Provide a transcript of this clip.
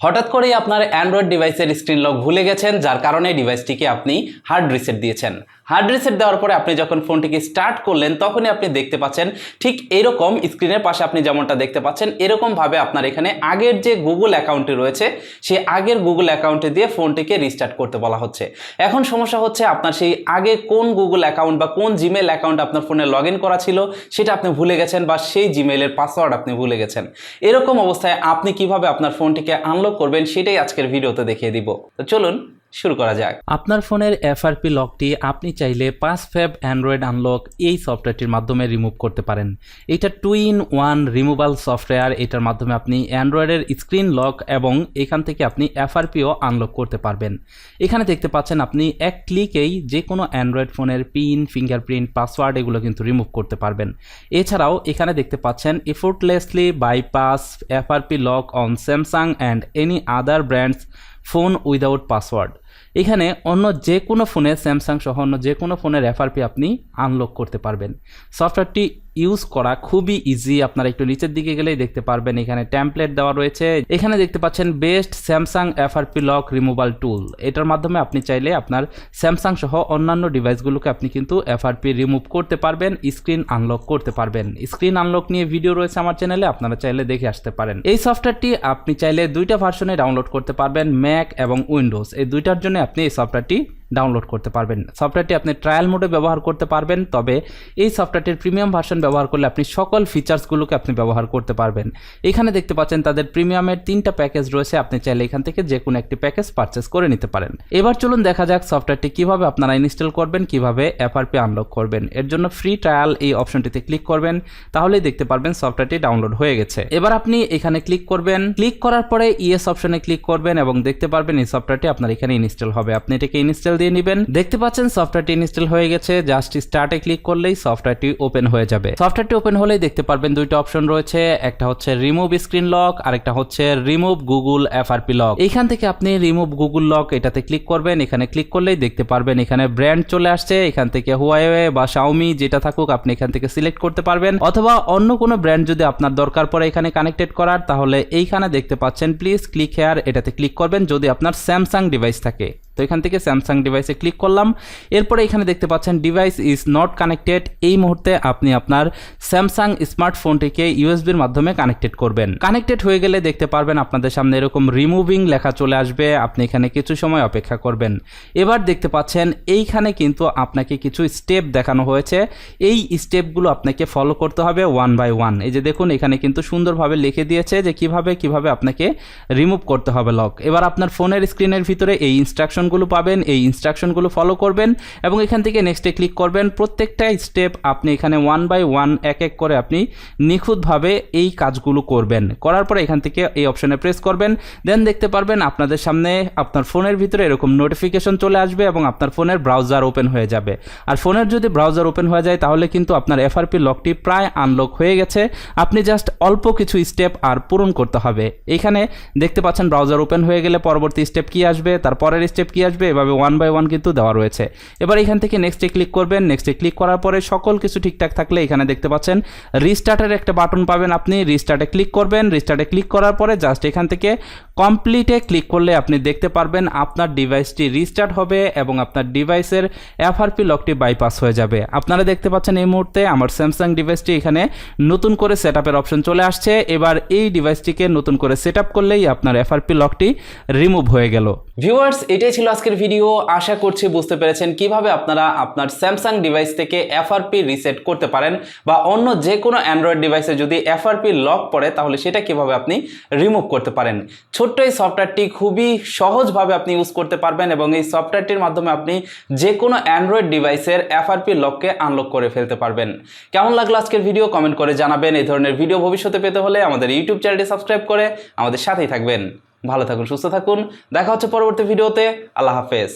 হঠাৎ করেই আপনার অ্যান্ড্রয়েড ডিভাইসের স্ক্রিন লক ভুলে গেছেন, যার কারণে ডিভাইসটিকে আপনি হার্ড রিসেট দিয়েছেন। হার্ড রিসেট দেওয়ার পরে আপনি যখন ফোনটিকে স্টার্ট করলেন তখনই আপনি দেখতে পাচ্ছেন ঠিক এরকম স্ক্রিনের পাশে আপনি যেমনটা দেখতে পাচ্ছেন এরকমভাবে আপনার এখানে আগের যে গুগল অ্যাকাউন্টটি রয়েছে সেই আগের গুগল অ্যাকাউন্টে দিয়ে ফোনটিকে রিস্টার্ট করতে বলা হচ্ছে। এখন সমস্যা হচ্ছে আপনার সেই আগে কোন গুগল অ্যাকাউন্ট বা কোন জিমেল অ্যাকাউন্ট আপনার ফোনে লগ ইন করা ছিল সেটা আপনি ভুলে গেছেন, বা সেই জিমেলের পাসওয়ার্ড আপনি ভুলে গেছেন। এরকম অবস্থায় আপনি কিভাবে আপনার ফোনটিকে আনলক করবেন সেটাই আজকের ভিডিওতে দেখিয়ে দিব। তো চলুন শুরু করা যাক। আপনার ফোনের এফআরপি লকটি আপনি চাইলে 5 ফ্যাব অ্যান্ড্রয়েড আনলক এই সফটওয়্যারটির মাধ্যমে রিমুভ করতে পারেন। এটা 2-in-1 রিমুভাল সফটওয়্যার। এটার মাধ্যমে আপনি অ্যান্ড্রয়েডের স্ক্রিন লক এবং এখান থেকে আপনি এফআরপিও আনলক করতে পারবেন। এখানে দেখতে পাচ্ছেন আপনি এক ক্লিকেই যে কোনো অ্যান্ড্রয়েড ফোনের পিন, ফিঙ্গারপ্রিন্ট, পাসওয়ার্ড এগুলো কিন্তু রিমুভ করতে পারবেন। এছাড়াও এখানে দেখতে পাচ্ছেন Effortlessly bypass FRP lock on Samsung and any other brands phone without password. এখানে অন্য যে কোনো ফোনে, স্যামসাং সহ অন্য যে কোনো ফোনের এফআরপি আপনি আনলক করতে পারবেন। সফটওয়্যারটি ইউজ করা খুবই ইজি। আপনারা একটু নিচের দিকে গেলেই দেখতে পারবেন এখানে টেমপ্লেট দেওয়া রয়েছে। এখানে দেখতে পাচ্ছেন best Samsung FRP lock removal tool. এটার মাধ্যমে আপনি চাইলে আপনার স্যামসাং সহ অন্যান্য ডিভাইসগুলোকে আপনি কিন্তু এফআরপি রিমুভ করতে পারবেন, স্ক্রিন আনলক করতে পারবেন। স্ক্রিন আনলক নিয়ে ভিডিও রয়েছে আমার চ্যানেলে, আপনারা চাইলে দেখে আসতে পারেন। এই সফটওয়্যারটি আপনি চাইলে দুইটা ভার্সনে ডাউনলোড করতে পারবেন, ম্যাক এবং উইন্ডোজ। এই দুইটার জন্য আপনি এই সফটওয়্যারটি ডাউনলোড করতে পারবেন। সফটওয়্যারটি আপনি ট্রায়াল মোডে ব্যবহার করতে পারবেন, তবে এই সফটওয়্যারটির প্রিমিয়াম ভার্সন ব্যবহার করলে আপনি সকল ফিচার্সগুলোকে আপনি ব্যবহার করতে পারবেন। এখানে দেখতে পাচ্ছেন তাদের প্রিমিয়ামের 3টা প্যাকেজ রয়েছে, আপনি চাইলে এখান থেকে যে কোনো একটি প্যাকেজ পারচেস করে নিতে পারেন। এবার চলুন দেখা যাক সফটওয়্যারটি কিভাবে আপনারা ইনস্টল করবেন, কিভাবে এফআরপি আনলক করবেন। এর জন্য ফ্রি ট্রায়াল এই অপশনটিতে ক্লিক করবেন, তাহলেই দেখতে পারবেন সফটওয়্যারটি ডাউনলোড হয়ে গেছে। এবার আপনি এখানে ক্লিক করবেন, ক্লিক করার পরে ইয়েস অপশনে ক্লিক করবেন এবং দেখতে পারবেন এই সফটওয়্যারটি আপনার এখানে ইনস্টল হবে। আপনি এটাকে ইনস্টল দিয়ে নেবেন। দেখতে পাচ্ছেন সফটওয়্যারটি ইনস্টল হয়ে গেছে। জাস্ট স্টার্টে ক্লিক করলেই সফটওয়্যারটি ওপেন হয়ে যাবে। সফটওয়্যারটি ওপেন হলেই দেখতে পারবেন দুইটা অপশন রয়েছে, একটা হচ্ছে রিমুভ স্ক্রিন লক আর একটা হচ্ছে রিমুভ গুগল এফআরপি লক। এইখান থেকে আপনি রিমুভ গুগল লক এটাতে ক্লিক করবেন। এখানে ক্লিক করলেই দেখতে পারবেন এখানে ব্র্যান্ড চলে আসছে। এখান থেকে HUAWEI বা Xiaomi যেটা থাকুক আপনি এখান থেকে সিলেক্ট করতে পারবেন, অথবা অন্য কোনো ব্র্যান্ড যদি আপনার দরকার পড়ে এখানে কানেক্টেড করার, তাহলে এইখানে দেখতে পাচ্ছেন প্লিজ ক্লিক হেয়ার, এটাতে ক্লিক করবেন যদি আপনার স্যামসাং ডিভাইস থাকে। তো এখান থেকে স্যামসাং ডিভাইসে ক্লিক করলাম। এরপরে এখানে দেখতে পাচ্ছেন ডিভাইস ইজ নট কানেক্টেড। এই মুহূর্তে আপনি আপনার স্যামসাং স্মার্টফোনটিকে ইউএসবির মাধ্যমে কানেক্টেড করবেন। কানেক্টেড হয়ে গেলে দেখতে পারবেন আপনাদের সামনে এরকম রিমুভিং লেখা চলে আসবে। আপনি এখানে কিছু সময় অপেক্ষা করবেন। এবার দেখতে পাচ্ছেন এইখানে কিন্তু আপনাকে কিছু স্টেপ দেখানো হয়েছে। এই স্টেপগুলো আপনাকে ফলো করতে হবে 1 by 1। এই যে দেখুন এখানে কিন্তু সুন্দরভাবে লিখে দিয়েছে যে কিভাবে আপনাকে রিমুভ করতে হবে লক। এবার আপনার ফোনের স্ক্রিনের ভিতরে এই ইনস্ট্রাকশন পাবেন, এই ইনস্ট্রাকশনগুলো ফলো করবেন এবং এখান থেকে নেক্সটে ক্লিক করবেন। প্রত্যেকটা স্টেপ আপনি এখানে 1 by 1 এক এক করে আপনি নিখুঁতভাবে এই কাজগুলো করবেন। করার পরে এখান থেকে এই অপশনে প্রেস করবেন। দেন দেখতে পারবেন আপনাদের সামনে আপনার ফোনের ভিতরে এরকম নোটিফিকেশন চলে আসবে এবং আপনার ফোনের ব্রাউজার ওপেন হয়ে যাবে। আর ফোনের যদি ব্রাউজার ওপেন হয়ে যায় তাহলে কিন্তু আপনার এফআরপি লকটি প্রায় আনলক হয়ে গেছে। আপনি জাস্ট অল্প কিছু স্টেপ আর পূরণ করতে হবে। এখানে দেখতে পাচ্ছেন ব্রাউজার ওপেন হয়ে গেলে পরবর্তী স্টেপ কি আসবে, তারপরের স্টেপ কি আসবে, এভাবে 1 by 1 কিন্তু দেওয়া রয়েছে। এবার এখান থেকে নেক্সটে ক্লিক করবেন। নেক্সটে ক্লিক করার পরে সকল কিছু ঠিকঠাক থাকলে এখানে দেখতে পাচ্ছেন রিস্টার্টের একটা বাটন পাবেন, আপনি রিস্টার্টে ক্লিক করবেন। রিস্টার্টে ক্লিক করার পরে জাস্ট এখান থেকে কমপ্লিটে ক্লিক করলে আপনি দেখতে পারবেন আপনার ডিভাইসটি রিস্টার্ট হবে এবং আপনার ডিভাইসের এফআরপি লকটি বাইপাস হয়ে যাবে। আপনারা দেখতে পাচ্ছেন এই মুহূর্তে আমার স্যামসাং ডিভাইসটি এখানে নতুন করে সেটআপের অপশন চলে আসছে। এবার এই ডিভাইসটিকে নতুন করে সেটআপ করলেই আপনার এফআরপি লকটি রিমুভ হয়ে গেল। ভিউয়ার্স, এটাই ছিল আজকের ভিডিও। আশা করছি বুঝতে পেরেছেন কিভাবে আপনারা আপনার স্যামসাং ডিভাইস থেকে এফআরপি রিসেট করতে পারেন, বা অন্য যে কোনো অ্যান্ড্রয়েড ডিভাইসে যদি এফআরপি লক পড়ে তাহলে সেটা কিভাবে আপনি রিমুভ করতে পারেন। ছোট্ট এই সফটওয়্যারটি খুবই সহজভাবে আপনি ইউজ করতে পারবেন এবং এই সফটওয়্যারটির মাধ্যমে আপনি যে কোনো অ্যান্ড্রয়েড ডিভাইসের এফআরপি লককে আনলক করে ফেলতে পারবেন। কেমন লাগলো আজকের ভিডিও কমেন্ট করে জানাবেন। এই ধরনের ভিডিও ভবিষ্যতে পেতে হলে আমাদের ইউটিউব চ্যানেলটি সাবস্ক্রাইব করে আমাদের সাথেই থাকবেন। ভালো থাকুন, সুস্থ থাকুন। দেখা হচ্ছে পরবর্তী ভিডিওতে। আল্লাহ হাফেজ।